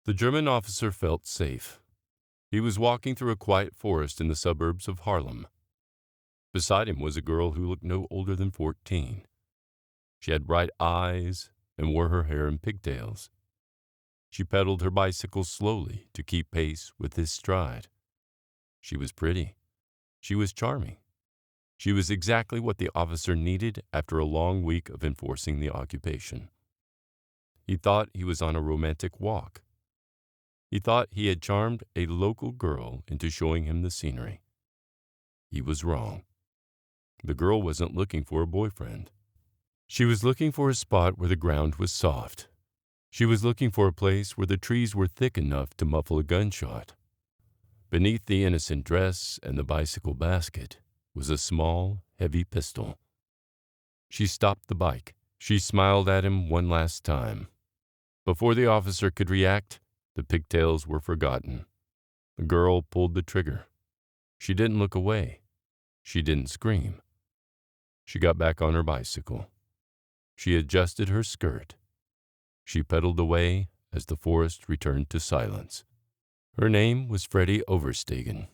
The German officer felt safe. He was walking through a quiet forest in the suburbs of Harlem. Beside him was a girl who looked no older than 14. She had bright eyes and wore her hair in pigtails. She pedaled her bicycle slowly to keep pace with his stride. She was pretty. She was charming. She was exactly what the officer needed after a long week of enforcing the occupation. He thought he was on a romantic walk. He thought he had charmed a local girl into showing him the scenery. He was wrong. The girl wasn't looking for a boyfriend. She was looking for a spot where the ground was soft. She was looking for a place where the trees were thick enough to muffle a gunshot. Beneath the innocent dress and the bicycle basket was a small, heavy pistol. She stopped the bike. She smiled at him one last time. Before the officer could react, the pigtails were forgotten. The girl pulled the trigger. She didn't look away. She didn't scream. She got back on her bicycle. She adjusted her skirt. She pedaled away as the forest returned to silence. Her name was Freddie Overstegen.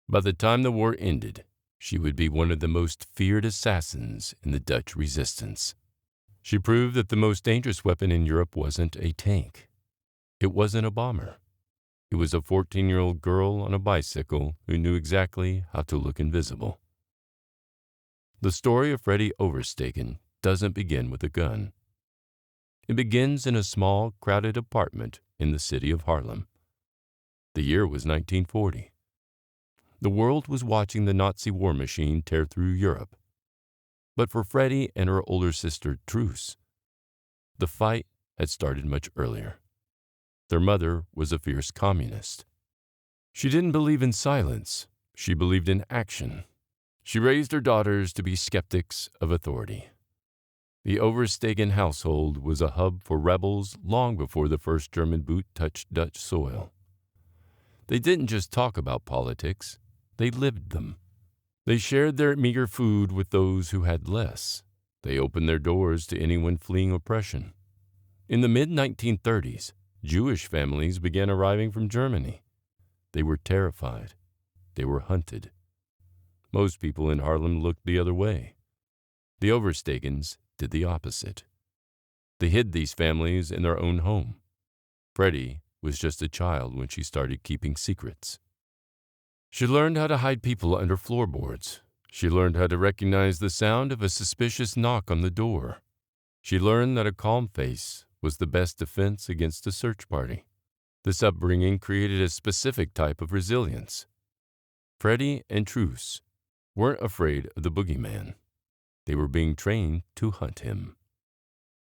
By the time the war ended, she would be one of the most feared assassins in the Dutch resistance. She proved that the most dangerous weapon in Europe wasn't a tank. It wasn't a bomber. It was a 14-year-old girl on a bicycle who knew exactly how to look invisible. The story of Freddie Overstegen doesn't begin with a gun. It begins in a small, crowded apartment in the city of Harlem. The year was 1940. The world was watching the Nazi war machine tear through Europe. But for Freddie and her older sister, Truce, the fight had started much earlier. Their mother was a fierce communist. She didn't believe in silence. She believed in action. She raised her daughters to be skeptics of authority. The Overstegen household was a hub for rebels long before the first German boot touched Dutch soil. They didn't just talk about politics, they lived them. They shared their meager food with those who had less. They opened their doors to anyone fleeing oppression. In the mid-1930s, Jewish families began arriving from Germany. They were terrified. They were hunted. Most people in Harlem looked the other way. The Overstegens did the opposite. They hid these families in their own home. Freddie was just a child when she started keeping secrets. She learned how to hide people under floorboards. She learned how to recognize the sound of a suspicious knock on the door. She learned that a calm face was the best defense against a search party. This upbringing created a specific type of resilience. Freddie and Truce weren't afraid of the boogeyman. They were being trained to hunt him.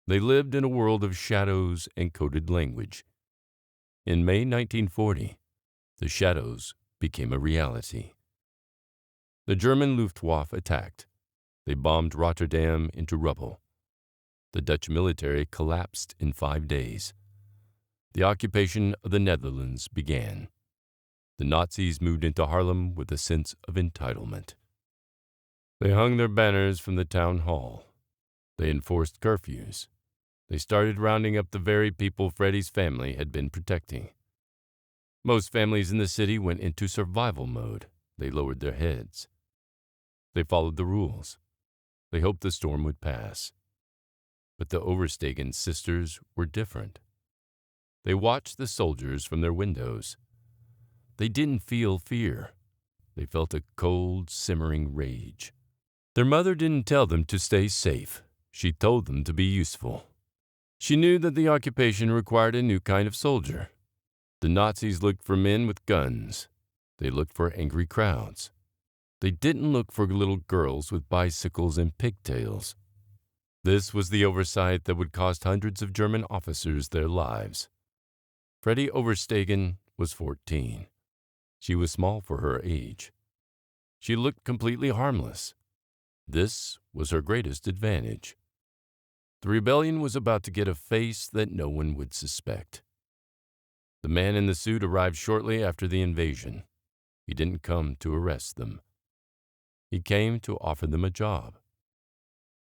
They lived in a world of shadows and coded language. In May 1940, the shadows became a reality. The German Luftwaffe attacked. They bombed Rotterdam into rubble. The Dutch military collapsed in 5 days. The occupation of the Netherlands began. The Nazis moved into Harlem with a sense of entitlement. They hung their banners from the town hall. They enforced curfews. They started rounding up the very people Freddie's family had been protecting. Most families in the city went into survival mode. They lowered their heads. They followed the rules. They hoped the storm would pass. But the Overstegen sisters were different. They watched the soldiers from their windows. They didn't feel fear. They felt a cold, simmering rage. Their mother didn't tell them to stay safe. She told them to be useful. She knew that the occupation required a new kind of soldier. The Nazis looked for men with guns. They looked for angry crowds. They didn't look for little girls with bicycles and pigtails. This was the oversight that would cost hundreds of German officers their lives. Freddie Overstegen was 14. She was small for her age. She looked completely harmless. This was her greatest advantage. The rebellion was about to get a face that no one would suspect. The man in the suit arrived shortly after the invasion. He didn't come to arrest them. He came to offer them a job.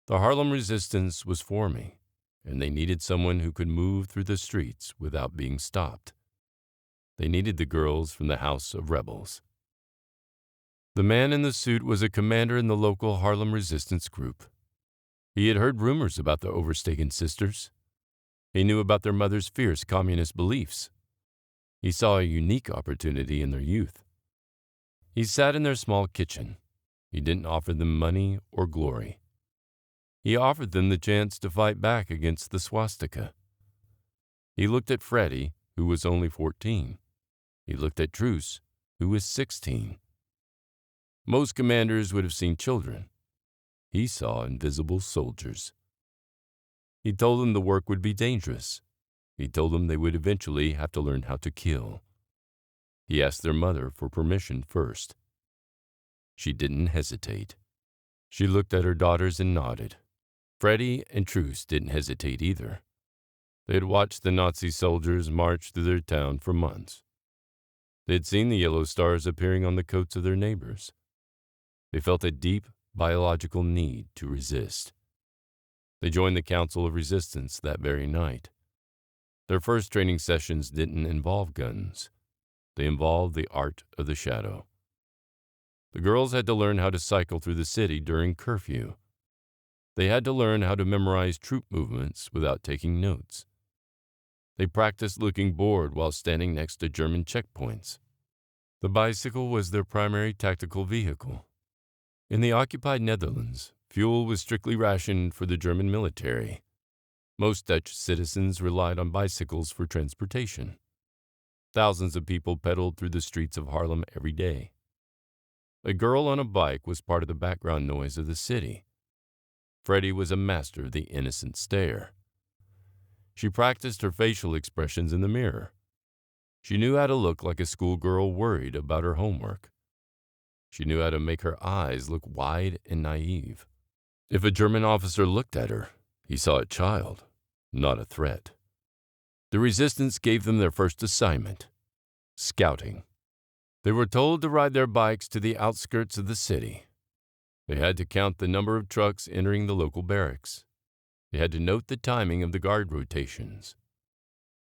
The Harlem resistance was forming. and they needed someone who could move through the streets without being stopped. They needed the girls from the House of Rebels. The man in the suit was a commander in the local Harlem resistance group. He had heard rumors about the Overstaken sisters. He knew about their mother's fierce communist beliefs. He saw a unique opportunity in their youth. He sat in their small kitchen. He didn't offer them money or glory. He offered them the chance to fight back against the swastika. He looked at Freddie, who was only 14. He looked at Truce, who was 16. Most commanders would have seen children. He saw invisible soldiers. He told them the work would be dangerous. He told them they would eventually have to learn how to kill. He asked their mother for permission first. She didn't hesitate. She looked at her daughters and nodded. Freddie and Truce didn't hesitate either. They had watched the Nazi soldiers march through their town for months. They had seen the yellow stars appearing on the coats of their neighbors. They felt a deep biological need to resist. They joined the Council of Resistance that very night. Their first training sessions didn't involve guns. They involved the art of the shadow. The girls had to learn how to cycle through the city during curfew. They had to learn how to memorize troop movements without taking notes. They practiced looking bored while standing next to German checkpoints. The bicycle was their primary tactical vehicle. In the occupied Netherlands, fuel was strictly rationed for the German military. Most Dutch citizens relied on bicycles for transportation. Thousands of people pedaled through the streets of Harlem every day. A girl on a bike was part of the background noise of the city. Freddie was a master of the innocent stare. She practiced her facial expressions in the mirror. She knew how to look like a schoolgirl worried about her homework. She knew how to make her eyes look wide and naive. If a German officer looked at her, he saw a child, not a threat. The resistance gave them their first assignment: scouting. They were told to ride their bikes to the outskirts of the city. They had to count the number of trucks entering the local barracks. They had to note the timing of the guard rotations.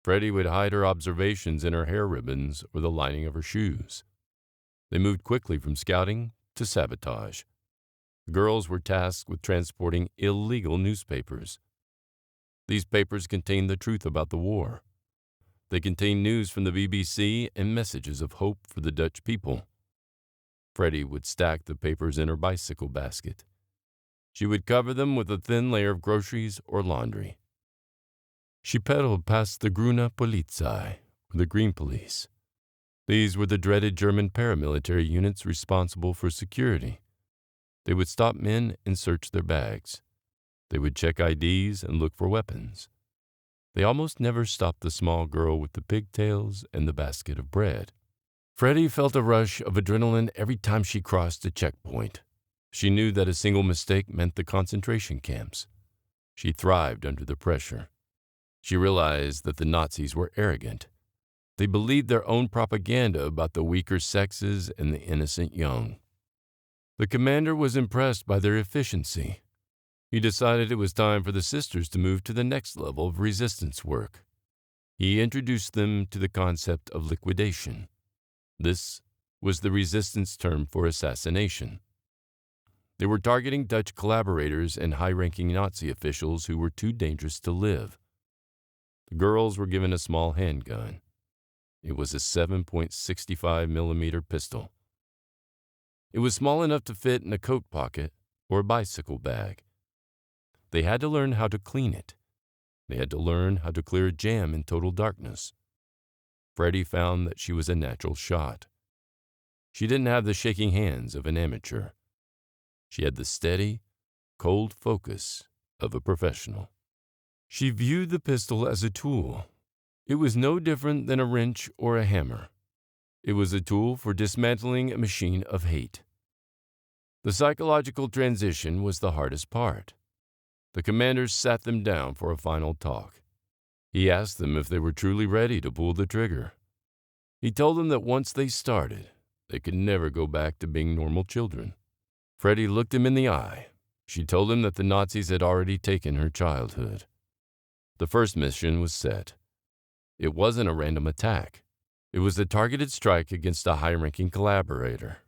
Freddie would hide her observations in her hair ribbons or the lining of her shoes. They moved quickly from scouting to sabotage. The girls were tasked with transporting illegal newspapers. These papers contained the truth about the war. They contained news from the BBC and messages of hope for the Dutch people. Freddie would stack the papers in her bicycle basket. She would cover them with a thin layer of groceries or laundry. She pedaled past the Grüne Polizei, or the Green Police. These were the dreaded German paramilitary units responsible for security. They would stop men and search their bags. They would check IDs and look for weapons. They almost never stopped the small girl with the pigtails and the basket of bread. Freddie felt a rush of adrenaline every time she crossed a checkpoint. She knew that a single mistake meant the concentration camps. She thrived under the pressure. She realized that the Nazis were arrogant. They believed their own propaganda about the weaker sexes and the innocent young. The commander was impressed by their efficiency. He decided it was time for the sisters to move to the next level of resistance work. He introduced them to the concept of liquidation. This was the resistance term for assassination. They were targeting Dutch collaborators and high-ranking Nazi officials who were too dangerous to live. The girls were given a small handgun. It was a 7.65 millimeter pistol. It was small enough to fit in a coat pocket or a bicycle bag. They had to learn how to clean it. They had to learn how to clear a jam in total darkness. Freddie found that she was a natural shot. She didn't have the shaking hands of an amateur. She had the steady, cold focus of a professional. She viewed the pistol as a tool. It was no different than a wrench or a hammer. It was a tool for dismantling a machine of hate. The psychological transition was the hardest part. The commander sat them down for a final talk. He asked them if they were truly ready to pull the trigger. He told them that once they started, they could never go back to being normal children. Freddie looked him in the eye. She told him that the Nazis had already taken her childhood. The first mission was set. It wasn't a random attack. It was a targeted strike against a high-ranking collaborator.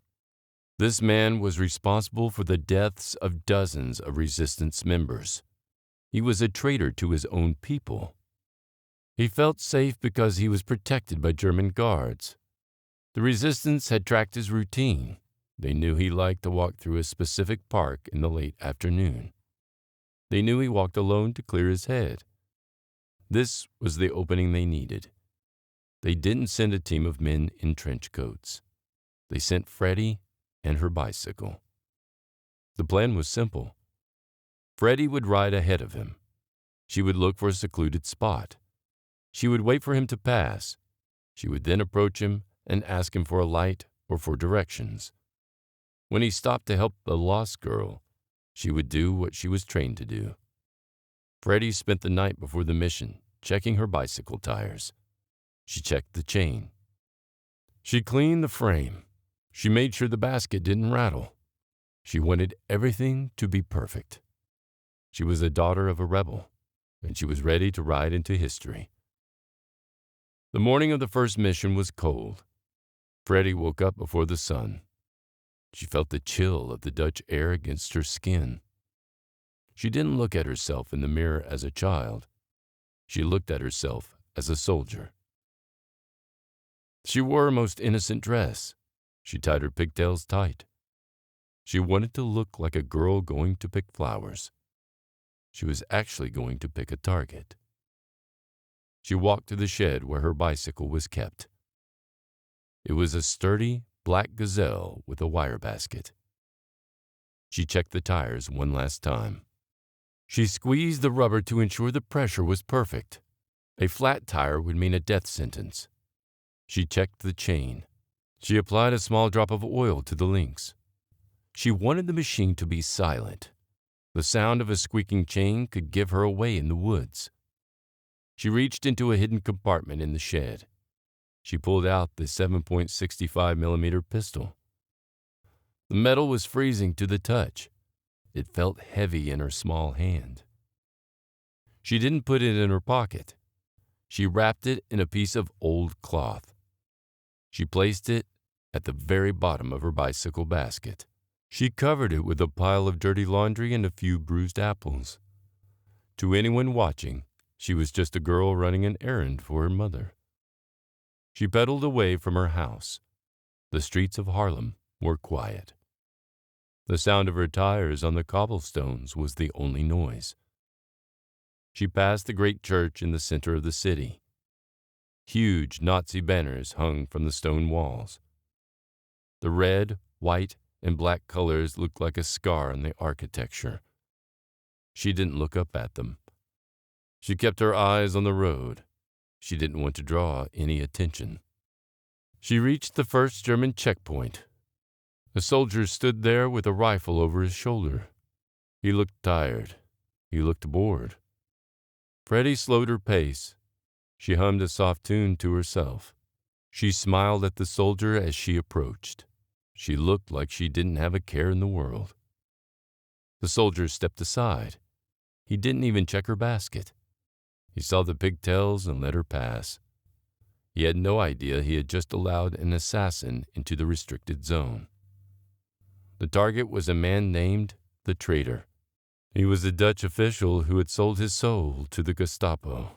This man was responsible for the deaths of dozens of resistance members. He was a traitor to his own people. He felt safe because he was protected by German guards. The resistance had tracked his routine. They knew he liked to walk through a specific park in the late afternoon. They knew he walked alone to clear his head. This was the opening they needed. They didn't send a team of men in trench coats. They sent Freddie and her bicycle. The plan was simple. Freddie would ride ahead of him. She would look for a secluded spot. She would wait for him to pass. She would then approach him and ask him for a light or for directions. When he stopped to help the lost girl, she would do what she was trained to do. Freddie spent the night before the mission checking her bicycle tires. She checked the chain. She cleaned the frame. She made sure the basket didn't rattle. She wanted everything to be perfect. She was the daughter of a rebel, and she was ready to ride into history. The morning of the first mission was cold. Freddie woke up before the sun. She felt the chill of the Dutch air against her skin. She didn't look at herself in the mirror as a child. She looked at herself as a soldier. She wore her most innocent dress. She tied her pigtails tight. She wanted to look like a girl going to pick flowers. She was actually going to pick a target. She walked to the shed where her bicycle was kept. It was a sturdy black gazelle with a wire basket. She checked the tires one last time. She squeezed the rubber to ensure the pressure was perfect. A flat tire would mean a death sentence. She checked the chain. She applied a small drop of oil to the links. She wanted the machine to be silent. The sound of a squeaking chain could give her away in the woods. She reached into a hidden compartment in the shed. She pulled out the 7.65mm pistol. The metal was freezing to the touch. It felt heavy in her small hand. She didn't put it in her pocket. She wrapped it in a piece of old cloth. She placed it at the very bottom of her bicycle basket. She covered it with a pile of dirty laundry and a few bruised apples. To anyone watching, she was just a girl running an errand for her mother. She pedaled away from her house. The streets of Harlem were quiet. The sound of her tires on the cobblestones was the only noise. She passed the great church in the center of the city. Huge Nazi banners hung from the stone walls. The red, white, and black colors looked like a scar on the architecture. She didn't look up at them. She kept her eyes on the road. She didn't want to draw any attention. She reached the first German checkpoint. A soldier stood there with a rifle over his shoulder. He looked tired. He looked bored. Freddie slowed her pace. She hummed a soft tune to herself. She smiled at the soldier as she approached. She looked like she didn't have a care in the world. The soldier stepped aside. He didn't even check her basket. He saw the pigtails and let her pass. He had no idea he had just allowed an assassin into the restricted zone. The target was a man named the Traitor. He was a Dutch official who had sold his soul to the Gestapo.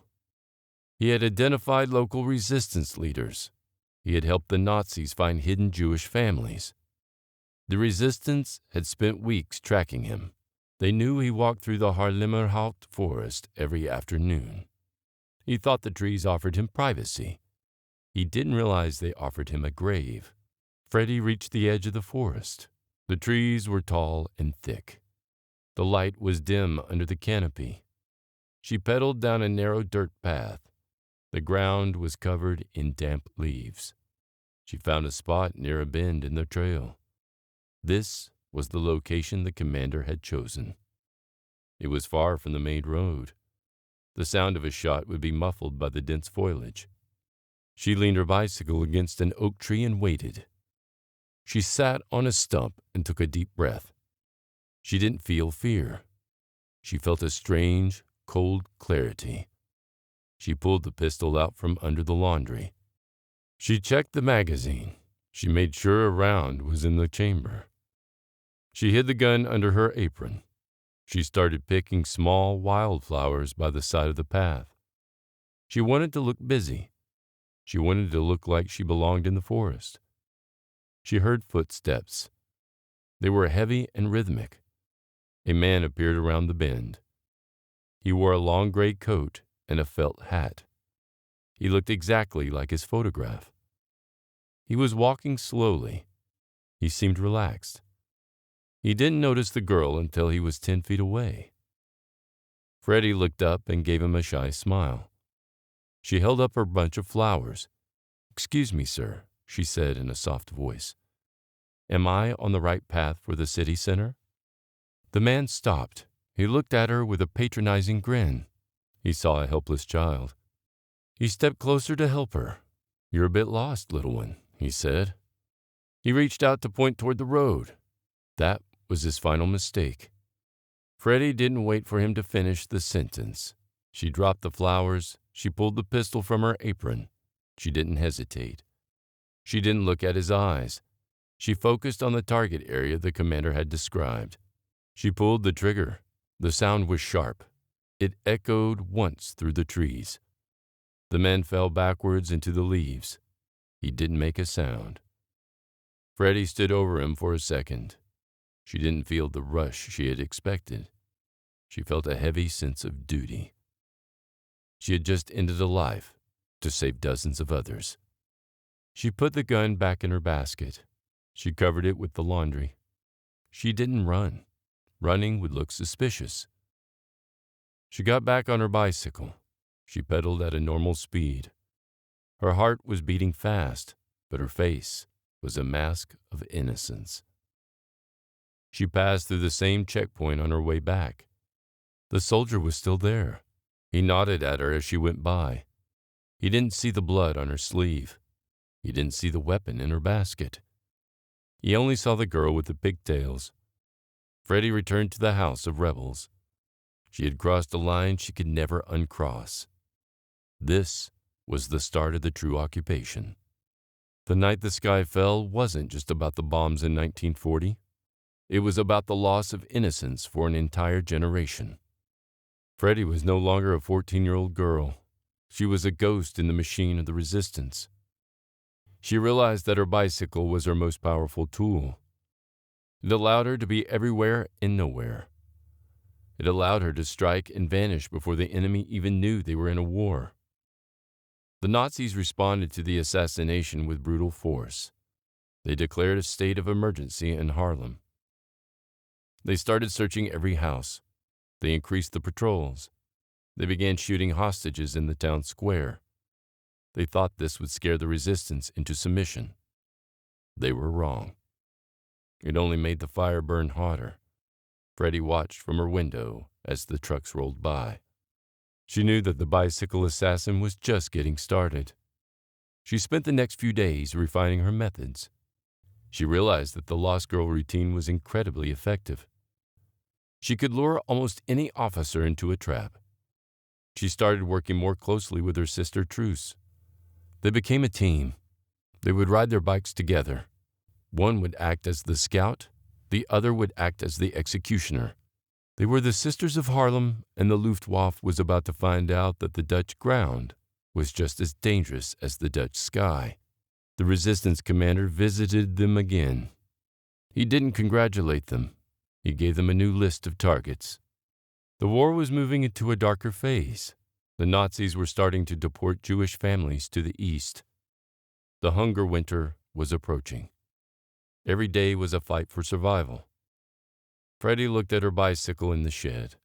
He had identified local resistance leaders. He had helped the Nazis find hidden Jewish families. The resistance had spent weeks tracking him. They knew he walked through the Haarlemmerhout forest every afternoon. He thought the trees offered him privacy. He didn't realize they offered him a grave. Freddie reached the edge of the forest. The trees were tall and thick. The light was dim under the canopy. She pedaled down a narrow dirt path. The ground was covered in damp leaves. She found a spot near a bend in the trail. This was the location the commander had chosen. It was far from the main road. The sound of a shot would be muffled by the dense foliage. She leaned her bicycle against an oak tree and waited. She sat on a stump and took a deep breath. She didn't feel fear. She felt a strange, cold clarity. She pulled the pistol out from under the laundry. She checked the magazine. She made sure a round was in the chamber. She hid the gun under her apron. She started picking small wildflowers by the side of the path. She wanted to look busy. She wanted to look like she belonged in the forest. She heard footsteps. They were heavy and rhythmic. A man appeared around the bend. He wore a long gray coat and a felt hat. He looked exactly like his photograph. He was walking slowly. He seemed relaxed. He didn't notice the girl until he was 10 feet away. Freddie looked up and gave him a shy smile. She held up her bunch of flowers. "Excuse me, sir," she said in a soft voice. "Am I on the right path for the city center?" The man stopped. He looked at her with a patronizing grin. He saw a helpless child. He stepped closer to help her. "You're a bit lost, little one," he said. He reached out to point toward the road. That was his final mistake. Freddie didn't wait for him to finish the sentence. She dropped the flowers. She pulled the pistol from her apron. She didn't hesitate. She didn't look at his eyes. She focused on the target area the commander had described. She pulled the trigger. The sound was sharp. It echoed once through the trees. The man fell backwards into the leaves. He didn't make a sound. Freddie stood over him for a second. She didn't feel the rush she had expected. She felt a heavy sense of duty. She had just ended a life to save dozens of others. She put the gun back in her basket. She covered it with the laundry. She didn't run. Running would look suspicious. She got back on her bicycle. She pedaled at a normal speed. Her heart was beating fast, but her face was a mask of innocence. She passed through the same checkpoint on her way back. The soldier was still there. He nodded at her as she went by. He didn't see the blood on her sleeve. He didn't see the weapon in her basket. He only saw the girl with the pigtails. Freddie returned to the house of rebels. She had crossed a line she could never uncross. This was the start of the true occupation. The night the sky fell wasn't just about the bombs in 1940. It was about the loss of innocence for an entire generation. Freddie was no longer a 14-year-old girl. She was a ghost in the machine of the resistance. She realized that her bicycle was her most powerful tool. It allowed her to be everywhere and nowhere. It allowed her to strike and vanish before the enemy even knew they were in a war. The Nazis responded to the assassination with brutal force. They declared a state of emergency in Harlem. They started searching every house. They increased the patrols. They began shooting hostages in the town square. They thought this would scare the resistance into submission. They were wrong. It only made the fire burn hotter. Freddie watched from her window as the trucks rolled by. She knew that the bicycle assassin was just getting started. She spent the next few days refining her methods. She realized that the Lost Girl routine was incredibly effective. She could lure almost any officer into a trap. She started working more closely with her sister Truce. They became a team. They would ride their bikes together. One would act as the scout, the other would act as the executioner. They were the Sisters of Harlem, and the Luftwaffe was about to find out that the Dutch ground was just as dangerous as the Dutch sky. The resistance commander visited them again. He didn't congratulate them. He gave them a new list of targets. The war was moving into a darker phase. The Nazis were starting to deport Jewish families to the east. The hunger winter was approaching. Every day was a fight for survival. Freddie looked at her bicycle in the shed.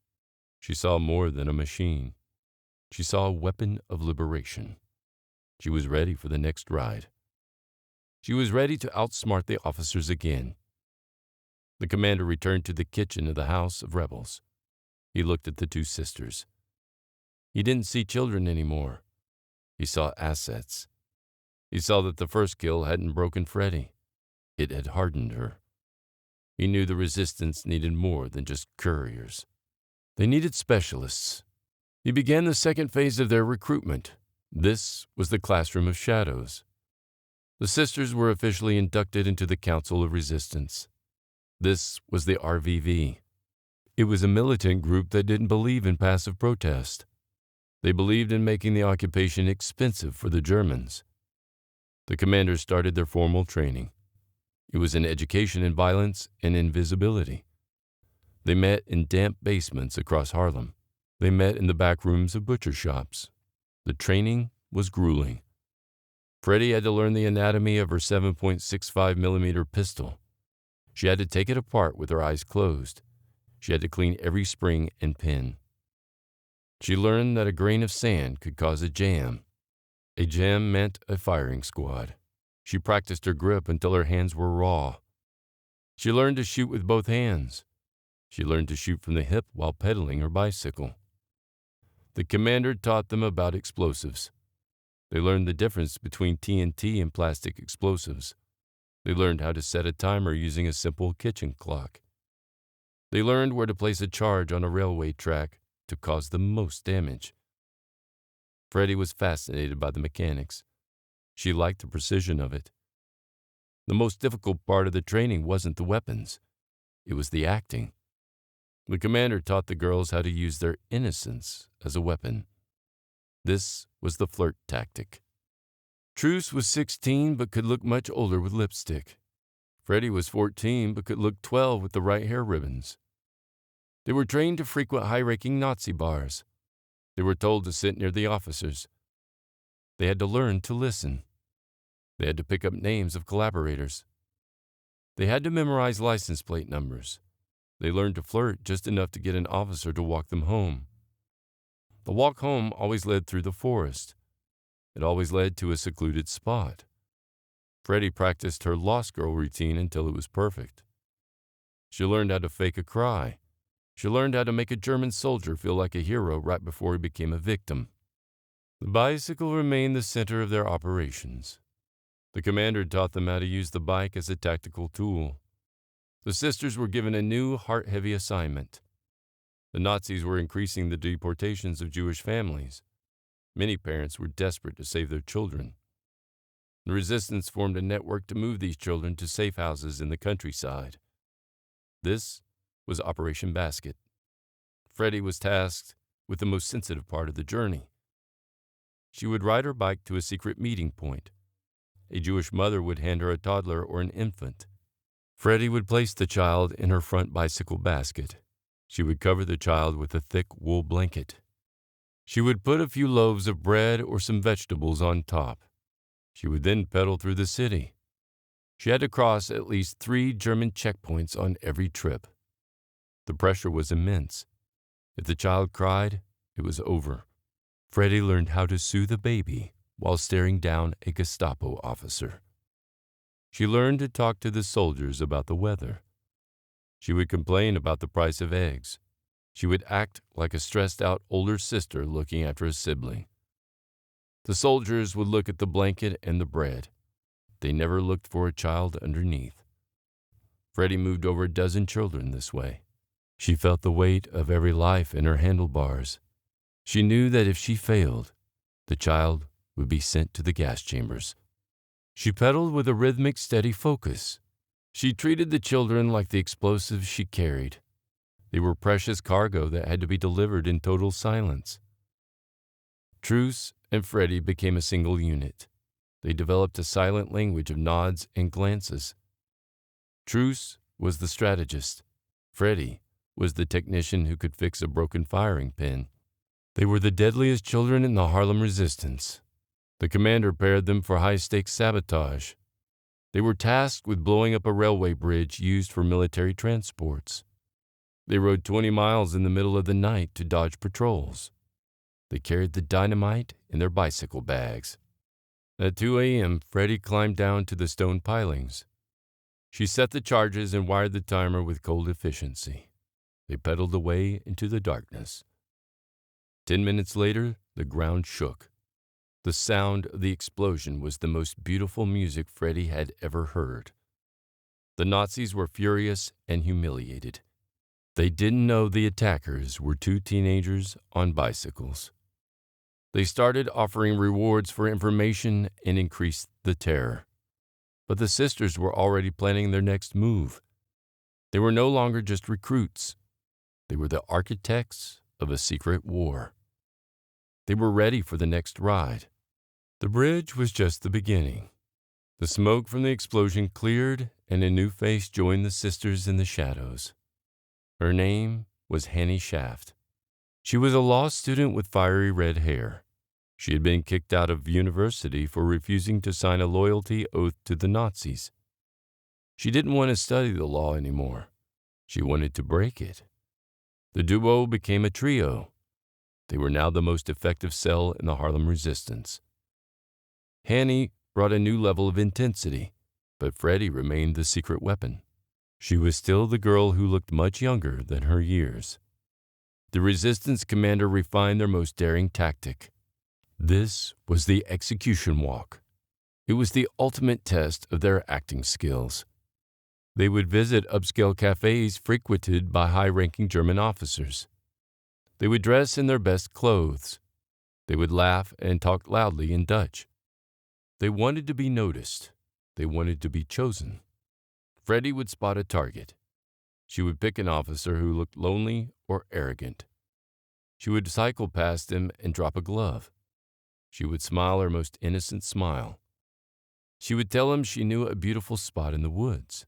She saw more than a machine. She saw a weapon of liberation. She was ready for the next ride. She was ready to outsmart the officers again. The commander returned to the kitchen of the House of Rebels. He looked at the two sisters. He didn't see children anymore. He saw assets. He saw that the first kill hadn't broken Freddie. It had hardened her. He knew the resistance needed more than just couriers. They needed specialists. He began the second phase of their recruitment. This was the classroom of shadows. The sisters were officially inducted into the Council of Resistance. This was the RVV. It was a militant group that didn't believe in passive protest. They believed in making the occupation expensive for the Germans. The commanders started their formal training. It was an education in violence and invisibility. They met in damp basements across Harlem. They met in the back rooms of butcher shops. The training was grueling. Freddie had to learn the anatomy of her 7.65 millimeter pistol. She had to take it apart with her eyes closed. She had to clean every spring and pin. She learned that a grain of sand could cause a jam. A jam meant a firing squad. She practiced her grip until her hands were raw. She learned to shoot with both hands. She learned to shoot from the hip while pedaling her bicycle. The commander taught them about explosives. They learned the difference between TNT and plastic explosives. They learned how to set a timer using a simple kitchen clock. They learned where to place a charge on a railway track to cause the most damage. Freddie was fascinated by the mechanics. She liked the precision of it. The most difficult part of the training wasn't the weapons. It was the acting. The commander taught the girls how to use their innocence as a weapon. This was the flirt tactic. Truce was 16 but could look much older with lipstick. Freddie was 14 but could look 12 with the right hair ribbons. They were trained to frequent high-ranking Nazi bars. They were told to sit near the officers. They had to learn to listen. They had to pick up names of collaborators. They had to memorize license plate numbers. They learned to flirt just enough to get an officer to walk them home. The walk home always led through the forest. It always led to a secluded spot. Freddie practiced her Lost Girl routine until it was perfect. She learned how to fake a cry. She learned how to make a German soldier feel like a hero right before he became a victim. The bicycle remained the center of their operations. The commander taught them how to use the bike as a tactical tool. The sisters were given a new, heart-heavy assignment. The Nazis were increasing the deportations of Jewish families. Many parents were desperate to save their children. The resistance formed a network to move these children to safe houses in the countryside. This was Operation Basket. Freddie was tasked with the most sensitive part of the journey. She would ride her bike to a secret meeting point. A Jewish mother would hand her a toddler or an infant. Freddie would place the child in her front bicycle basket. She would cover the child with a thick wool blanket. She would put a few loaves of bread or some vegetables on top. She would then pedal through the city. She had to cross at least 3 German checkpoints on every trip. The pressure was immense. If the child cried, it was over. Freddie learned how to soothe a baby while staring down a Gestapo officer. She learned to talk to the soldiers about the weather. She would complain about the price of eggs. She would act like a stressed-out older sister looking after a sibling. The soldiers would look at the blanket and the bread. They never looked for a child underneath. Freddie moved over a dozen children this way. She felt the weight of every life in her handlebars. She knew that if she failed, the child would be sent to the gas chambers. She pedaled with a rhythmic, steady focus. She treated the children like the explosives she carried. They were precious cargo that had to be delivered in total silence. Truce and Freddie became a single unit. They developed a silent language of nods and glances. Truce was the strategist. Freddie was the technician who could fix a broken firing pin. They were the deadliest children in the Harlem Resistance. The commander paired them for high-stakes sabotage. They were tasked with blowing up a railway bridge used for military transports. They rode 20 miles in the middle of the night to dodge patrols. They carried the dynamite in their bicycle bags. At 2 a.m., Freddie climbed down to the stone pilings. She set the charges and wired the timer with cold efficiency. They pedaled away into the darkness. 10 minutes later, the ground shook. The sound of the explosion was the most beautiful music Freddie had ever heard. The Nazis were furious and humiliated. They didn't know the attackers were two teenagers on bicycles. They started offering rewards for information and increased the terror. But the sisters were already planning their next move. They were no longer just recruits. They were the architects of a secret war. They were ready for the next ride. The bridge was just the beginning. The smoke from the explosion cleared, and a new face joined the sisters in the shadows. Her name was Hanny Shaft. She was a law student with fiery red hair. She had been kicked out of university for refusing to sign a loyalty oath to the Nazis. She didn't want to study the law anymore. She wanted to break it. The duo became a trio. They were now the most effective cell in the Harlem resistance. Hanny brought a new level of intensity, but Freddie remained the secret weapon. She was still the girl who looked much younger than her years. The resistance commander refined their most daring tactic. This was the execution walk. It was the ultimate test of their acting skills. They would visit upscale cafes frequented by high-ranking German officers. They would dress in their best clothes. They would laugh and talk loudly in Dutch. They wanted to be noticed. They wanted to be chosen. Freddie would spot a target. She would pick an officer who looked lonely or arrogant. She would cycle past him and drop a glove. She would smile her most innocent smile. She would tell him she knew a beautiful spot in the woods.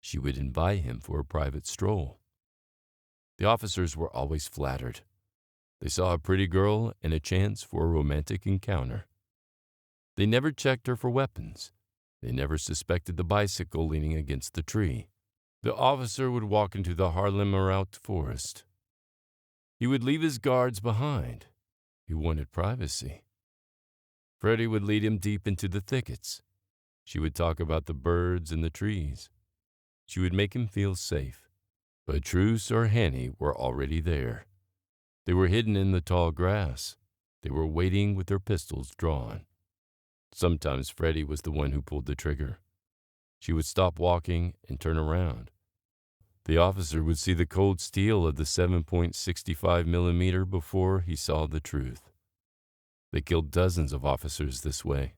She would invite him for a private stroll. The officers were always flattered. They saw a pretty girl and a chance for a romantic encounter. They never checked her for weapons. They never suspected the bicycle leaning against the tree. The officer would walk into the Haarlemmerhout forest. He would leave his guards behind. He wanted privacy. Freddie would lead him deep into the thickets. She would talk about the birds and the trees. She would make him feel safe. But Truce or Hanny were already there. They were hidden in the tall grass. They were waiting with their pistols drawn. Sometimes Freddie was the one who pulled the trigger. She would stop walking and turn around. The officer would see the cold steel of the 7.65 millimeter before he saw the truth. They killed dozens of officers this way.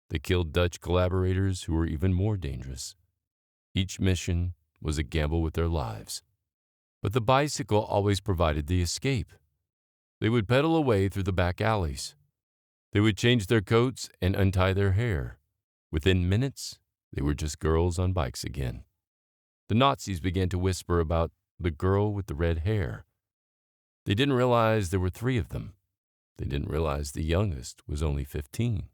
They killed Dutch collaborators who were even more dangerous. Each mission was a gamble with their lives. But the bicycle always provided the escape. They would pedal away through the back alleys. They would change their coats and untie their hair. Within minutes, they were just girls on bikes again. The Nazis began to whisper about the girl with the red hair. They didn't realize there were 3 of them. They didn't realize the youngest was only 15.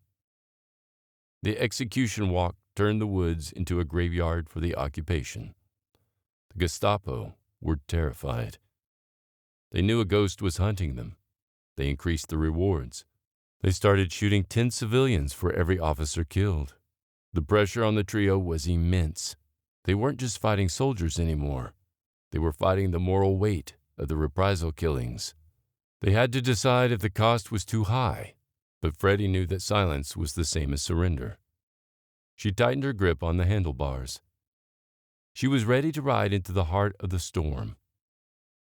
The execution walk turned the woods into a graveyard for the occupation. The Gestapo were terrified. They knew a ghost was hunting them. They increased the rewards. They started shooting 10 civilians for every officer killed. The pressure on the trio was immense. They weren't just fighting soldiers anymore. They were fighting the moral weight of the reprisal killings. They had to decide if the cost was too high, but Freddie knew that silence was the same as surrender. She tightened her grip on the handlebars. She was ready to ride into the heart of the storm.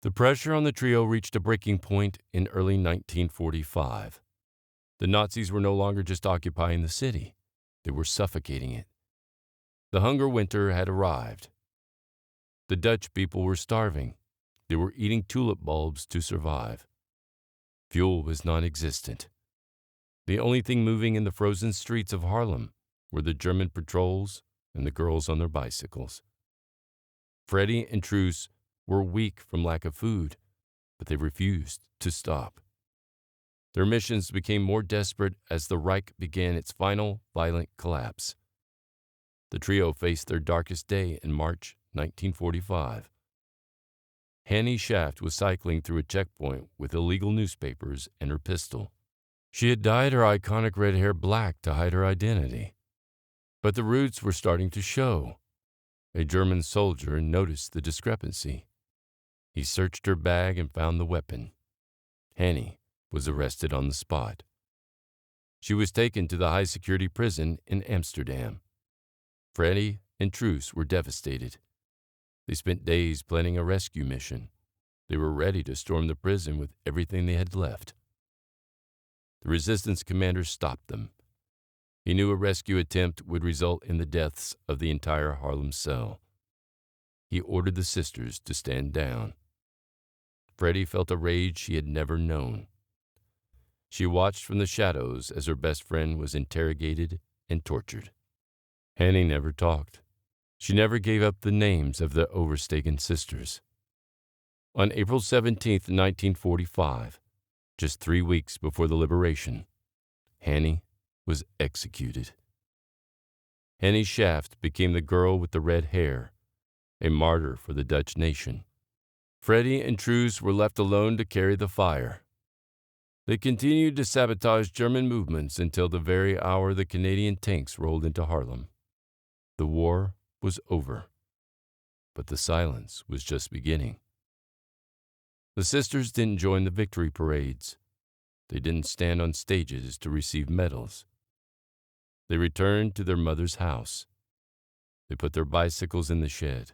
The pressure on the trio reached a breaking point in early 1945. The Nazis were no longer just occupying the city. They were suffocating it. The hunger winter had arrived. The Dutch people were starving. They were eating tulip bulbs to survive. Fuel was non-existent. The only thing moving in the frozen streets of Harlem were the German patrols and the girls on their bicycles. Freddie and Truce were weak from lack of food, but they refused to stop. Their missions became more desperate as the Reich began its final violent collapse. The trio faced their darkest day in March 1945. Hanny Shaft was cycling through a checkpoint with illegal newspapers and her pistol. She had dyed her iconic red hair black to hide her identity. But the roots were starting to show. A German soldier noticed the discrepancy. He searched her bag and found the weapon. Hanny was arrested on the spot. She was taken to the high-security prison in Amsterdam. Freddie and Truce were devastated. They spent days planning a rescue mission. They were ready to storm the prison with everything they had left. The resistance commander stopped them. He knew a rescue attempt would result in the deaths of the entire Harlem cell. He ordered the sisters to stand down. Freddie felt a rage she had never known. She watched from the shadows as her best friend was interrogated and tortured. Hanny never talked. She never gave up the names of the Oversteegen sisters. On April 17, 1945, just 3 weeks before the liberation, Hanny was executed. Hanny Shaft became the girl with the red hair, a martyr for the Dutch nation. Freddie and Truus were left alone to carry the fire. They continued to sabotage German movements until the very hour the Canadian tanks rolled into Harlem. The war was over, but the silence was just beginning. The sisters didn't join the victory parades. They didn't stand on stages to receive medals. They returned to their mother's house. They put their bicycles in the shed.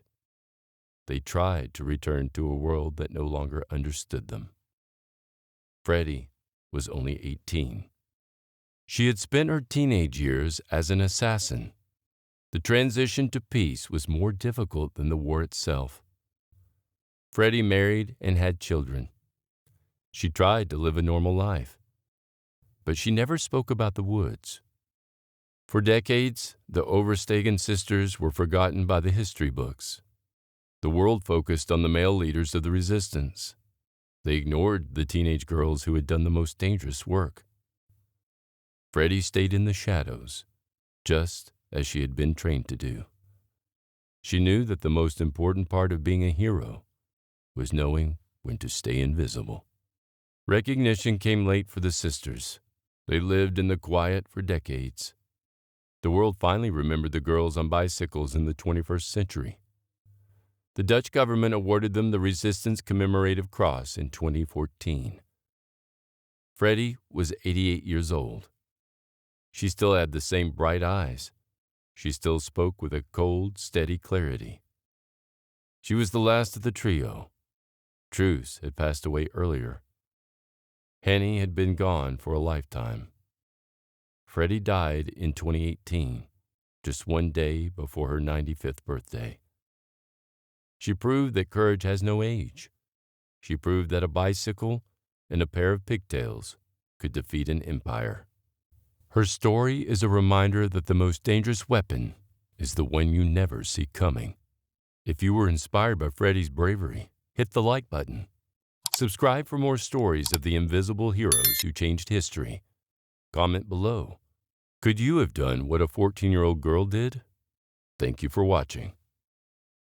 They tried to return to a world that no longer understood them. Freddie was only 18. She had spent her teenage years as an assassin. The transition to peace was more difficult than the war itself. Freddie married and had children. She tried to live a normal life, but she never spoke about the woods. For decades, the Oversteegen sisters were forgotten by the history books. The world focused on the male leaders of the resistance. They ignored the teenage girls who had done the most dangerous work. Freddie stayed in the shadows, just as she had been trained to do. She knew that the most important part of being a hero was knowing when to stay invisible. Recognition came late for the sisters. They lived in the quiet for decades. The world finally remembered the girls on bicycles in the 21st century. The Dutch government awarded them the Resistance Commemorative Cross in 2014. Freddie was 88 years old. She still had the same bright eyes. She still spoke with a cold, steady clarity. She was the last of the trio. Truus had passed away earlier. Hanny had been gone for a lifetime. Freddie died in 2018, just one day before her 95th birthday. She proved that courage has no age. She proved that a bicycle and a pair of pigtails could defeat an empire. Her story is a reminder that the most dangerous weapon is the one you never see coming. If you were inspired by Freddie's bravery, hit the like button. Subscribe for more stories of the invisible heroes who changed history. Comment below. Could you have done what a 14-year-old girl did? Thank you for watching.